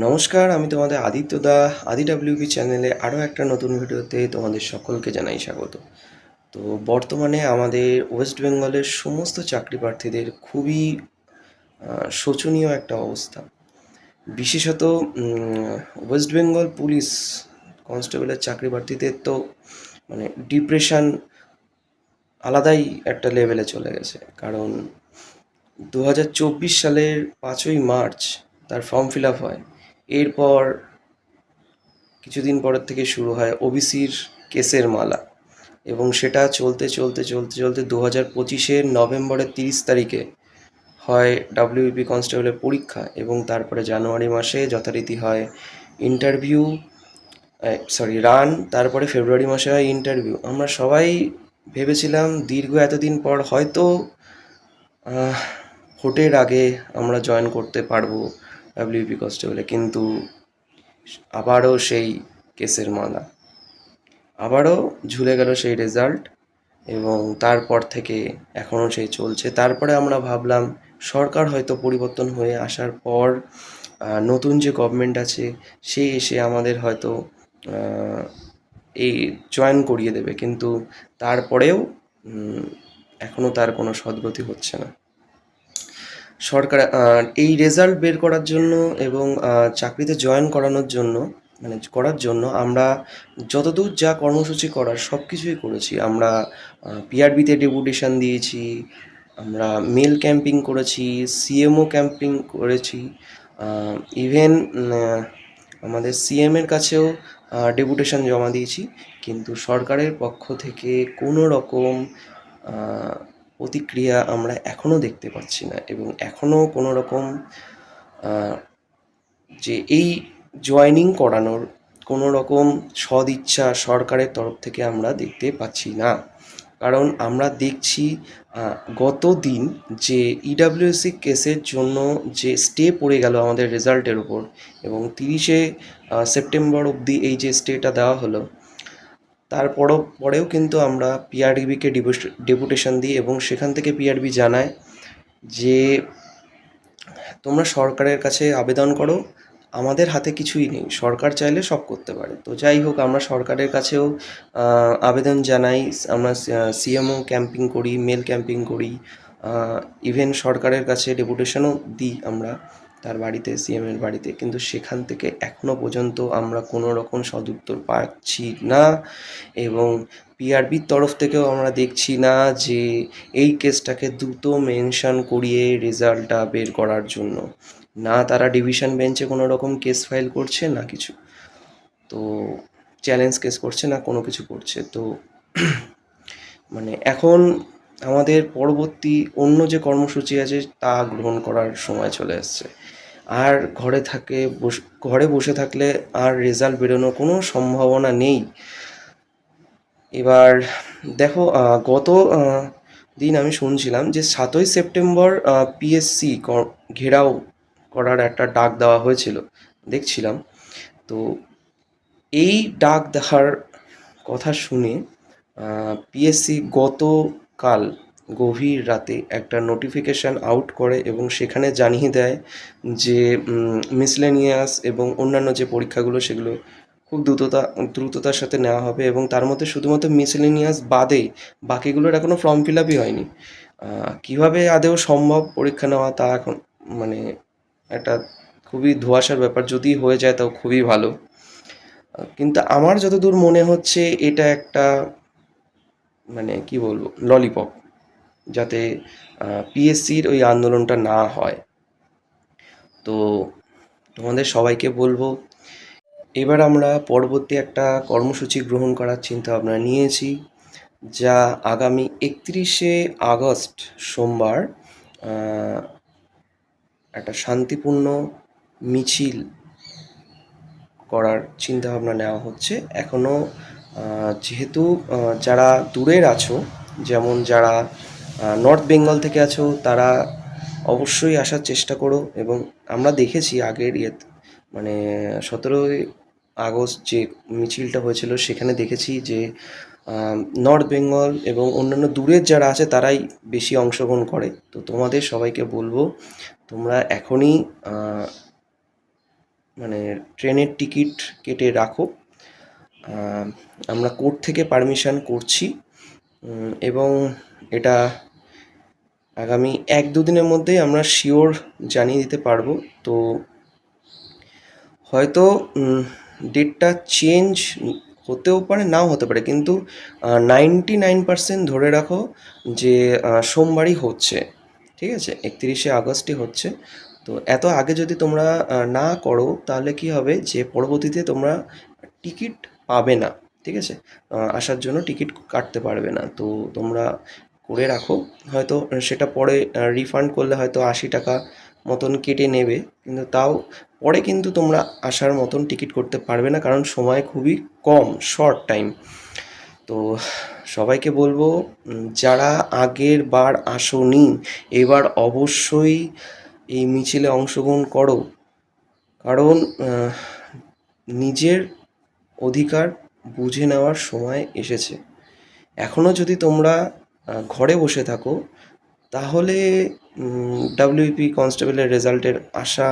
নমস্কার, আমি তোমাদের আদিত্য দা। আদি ডাব্লিউপি চ্যানেলে আরও একটা নতুন ভিডিওতে তোমাদের সকলকে জানাই স্বাগত। তো বর্তমানে আমাদের ওয়েস্ট বেঙ্গলের সমস্ত চাকরি প্রার্থীদের খুবই শোচনীয় একটা অবস্থা। বিশেষত ওয়েস্ট বেঙ্গল পুলিশ কনস্টেবলের চাকরি প্রার্থীদের তো মানে ডিপ্রেশন আলাদাই একটা লেভেলে চলে গেছে। কারণ 2024 সালের 5ই মার্চ তার ফর্ম ফিল আপ হয়। এরপর কিছুদিন পরের থেকে শুরু হয় ওবিসির কেসের মালা, এবং সেটা চলতে চলতে চলতে চলতে 2025-এর নভেম্বরের 30 তারিখে হয় ডাব্লিউবিপি কনস্টেবলের পরীক্ষা, এবং তারপরে জানুয়ারি মাসে যথারীতি হয় ইন্টারভিউ, রান, তারপরে ফেব্রুয়ারি মাসে হয় ইন্টারভিউ। আমরা সবাই ভেবেছিলাম দীর্ঘ এতদিন পর হয়তো ভোটের আগে আমরা জয়েন করতে পারবো ডাব্লিউবিপি কনস্টেবলে, কিন্তু আবারও সেই কেসের মালা, আবারও ঝুলে গেল সেই রেজাল্ট, এবং তারপর থেকে এখনও সেই চলছে। তারপরে আমরা ভাবলাম সরকার হয়তো পরিবর্তন হয়ে আসার পর নতুন যে গভর্নমেন্ট আছে সে এসে আমাদের হয়তো এই জয়েন করিয়ে দেবে, কিন্তু তারপরেও এখনও তার কোনো সদ্গতি হচ্ছে না। সরকার এই রেজাল্ট বের করার জন্য এবং চাকরিতে জয়েন করানোর জন্য করার জন্য আমরা যতদূর যা কর্মসূচি করার সব কিছুই করেছি। আমরা পিআরবিতে ডেপুটেশন দিয়েছি, আমরা মেল ক্যাম্পিং করেছি, সিএমও ক্যাম্পিং করেছি, ইভেন আমাদের সিএমের কাছেও ডেপুটেশন জমা দিয়েছি। কিন্তু সরকারের পক্ষ থেকে কোনো রকম প্রতিক্রিয়া আমরা এখনও দেখতে পাচ্ছি না, এবং এখনও কোনো রকম যে এই জয়েনিং করানোর কোনো রকম সদিচ্ছা সরকারের তরফ থেকে আমরা দেখতে পাচ্ছি না। কারণ আমরা দেখছি গত দিন যে ইডাব্লিউএসসি কেসের জন্য যে স্টে পড়ে গেল আমাদের রেজাল্টের ওপর, এবং 30শে সেপ্টেম্বর অবধি এই যে স্টেটা দেওয়া হলো, পরেও কিন্তু আমরা পিআরবিকে ডেপুটেশন দিই, এবং সেখান থেকে পিআরবি জানায় যে তোমরা সরকারের কাছে আবেদন করো, আমাদের হাতে কিছুই নেই, সরকার চাইলে সব করতে পারে। তো যাই হোক, আমরা সরকারের কাছেও আবেদন জানাই, আমরা সিএমও ক্যাম্পিং করি, মেল ক্যাম্পিং করি, ইভেন সরকারের কাছে ডেপুটেশনও দিই আমরা তার বাড়িতে, সিএমের বাড়িতে, কিন্তু সেখান থেকে এখনও পর্যন্ত আমরা কোনো রকম সদুত্তর পাচ্ছি না। এবং পিআরবির তরফ থেকেও আমরা দেখছি না যে এই কেসটাকে দ্রুত মেনশন করিয়ে রেজাল্টটা বের করার জন্য। না তারা ডিভিশন বেঞ্চে কোনো রকম কেস ফাইল করছে, না কিছু, তো চ্যালেঞ্জ কেস করছে, না কোনো কিছু করছে। তো এখন আমাদের পরবর্তী অন্য যে কর্মসূচি আছে তা গ্রহণ করার সময় চলে এসছে। আর ঘরে বসে থাকলে আর রেজাল্ট বেরোনোর কোনো সম্ভাবনা নেই। এবার দেখো, গত দিন আমি শুনছিলাম যে 7ই সেপ্টেম্বর পিএসসি ঘেরাও করার একটা ডাক দেওয়া হয়েছিল, দেখছিলাম। তো এই ডাক দেওয়ার কথা শুনে পিএসসি গতকাল গভীর রাতে একটা নোটিফিকেশান আউট করে, এবং সেখানে জানিয়ে দেয় যে মিসলেনিয়াস এবং অন্যান্য যে পরীক্ষাগুলো সেগুলো খুব দ্রুততার সাথে নেওয়া হবে, এবং তার মধ্যে শুধুমাত্র মিসলেনিয়াস বাদে বাকিগুলোর এখনও ফর্ম ফিল আপই হয়নি। কীভাবে আদৌ সম্ভব পরীক্ষা নেওয়া তা এখন একটা খুবই ধোঁয়াশার ব্যাপার। যদি হয়ে যায় তাও খুবই ভালো, কিন্তু আমার যতদূর মনে হচ্ছে এটা একটা কি বলবো, ললিপপ, যাতে পিএসসির ওই আন্দোলনটা না হয়। তো তোমাদের সবাইকে বলবো, এবার আমরা পরবর্তী একটা কর্মসূচি গ্রহণ করার চিন্তা ভাবনা নিয়েছি, যা আগামী 31শে আগস্ট সোমবার একটা শান্তিপূর্ণ মিছিল করার চিন্তাভাবনা নেওয়া হচ্ছে। এখনও যেহেতু যারা দূরের আছো, যেমন যারা নর্থ বেঙ্গল থেকে আছো, তারা অবশ্যই আসার চেষ্টা করো। এবং আমরা দেখেছি আগের 17ই আগস্ট যে মিছিলটা হয়েছিল, সেখানে দেখেছি যে নর্থ বেঙ্গল এবং অন্যান্য দূরের যারা আছে তারাই বেশি অংশগ্রহণ করে। তো তোমাদের সবাইকে বলবো, তোমরা এখনই মানে ট্রেনের টিকিট কেটে রাখো। আমরা কোর্ট থেকে পারমিশন করছি, এবং এটা আগামী 1-2 দিনের মধ্যেই আমরা শিওর জানিয়ে দিতে পারবো। তো হয়তো ডেটটা চেঞ্জ হতেও পারে, নাও হতে পারে, কিন্তু 99% ধরে রাখো যে সোমবারই হচ্ছে। ঠিক আছে, 31শে আগস্টই হচ্ছে। তো এত আগে যদি তোমরা না করো, তাহলে কি হবে যে পরবর্তীতে তোমরা টিকিট পাবে না। ঠিক আছে, আসার জন্য টিকিট কাটতে পারবে না। তো তোমরা করে রাখো। হয়তো সেটা পরে রিফান্ড করলে হয়তো 80 টাকা মতন কেটে নেবে, কিন্তু তাও পরে কিন্তু তোমরা আসার মতন টিকিট করতে পারবে না, কারণ সময় খুবই কম, শর্ট টাইম। তো সবাইকে বলবো, যারা আগের বার আসোনি, এবার অবশ্যই এই মিছিলে অংশগ্রহণ করো। কারণ নিজের অধিকার বুঝে নেওয়ার সময় এসেছে। এখনও যদি তোমরা ঘরে বসে থাকো, তাহলে ডাব্লিউপি কনস্টেবলের রেজাল্টের আশা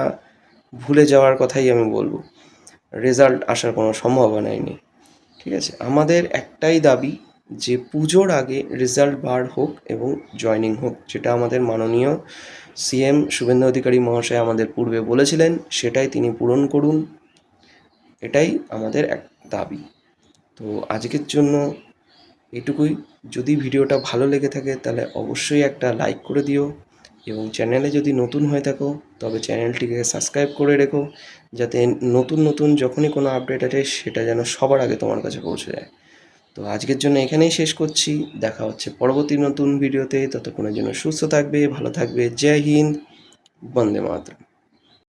ভুলে যাওয়ার কথাই আমি বলবো। রেজাল্ট আসার কোনো সম্ভাবনাই নেই। ঠিক আছে, আমাদের একটাই দাবি যে পুজোর আগে রেজাল্ট বার হোক এবং জয়নিং হোক, যেটা আমাদের মাননীয় সিএম শুভেন্দু অধিকারী মহাশয় আমাদের পূর্বে বলেছিলেন, সেটাই তিনি পূরণ করুন। এটাই আমাদের এক দাবি। তো আজকের জন্য এটুকুই। যদি ভিডিওটা ভালো লেগে থাকে তাহলে অবশ্যই একটা লাইক করে দিও, এবং চ্যানেলে যদি নতুন হয়ে থাকো তবে চ্যানেলটিকে সাবস্ক্রাইব করে রেখো, যাতে নতুন নতুন যখনই কোনো আপডেট আসে সেটা যেন সবার আগে তোমার কাছে পৌঁছে যায়। তো আজকের জন্য এখানেই শেষ করছি। দেখা হচ্ছে পরবর্তী নতুন ভিডিওতে। ততক্ষণের জন্য সুস্থ থাকবে, ভালো থাকবে। জয় হিন্দ, বন্দে মাতরম।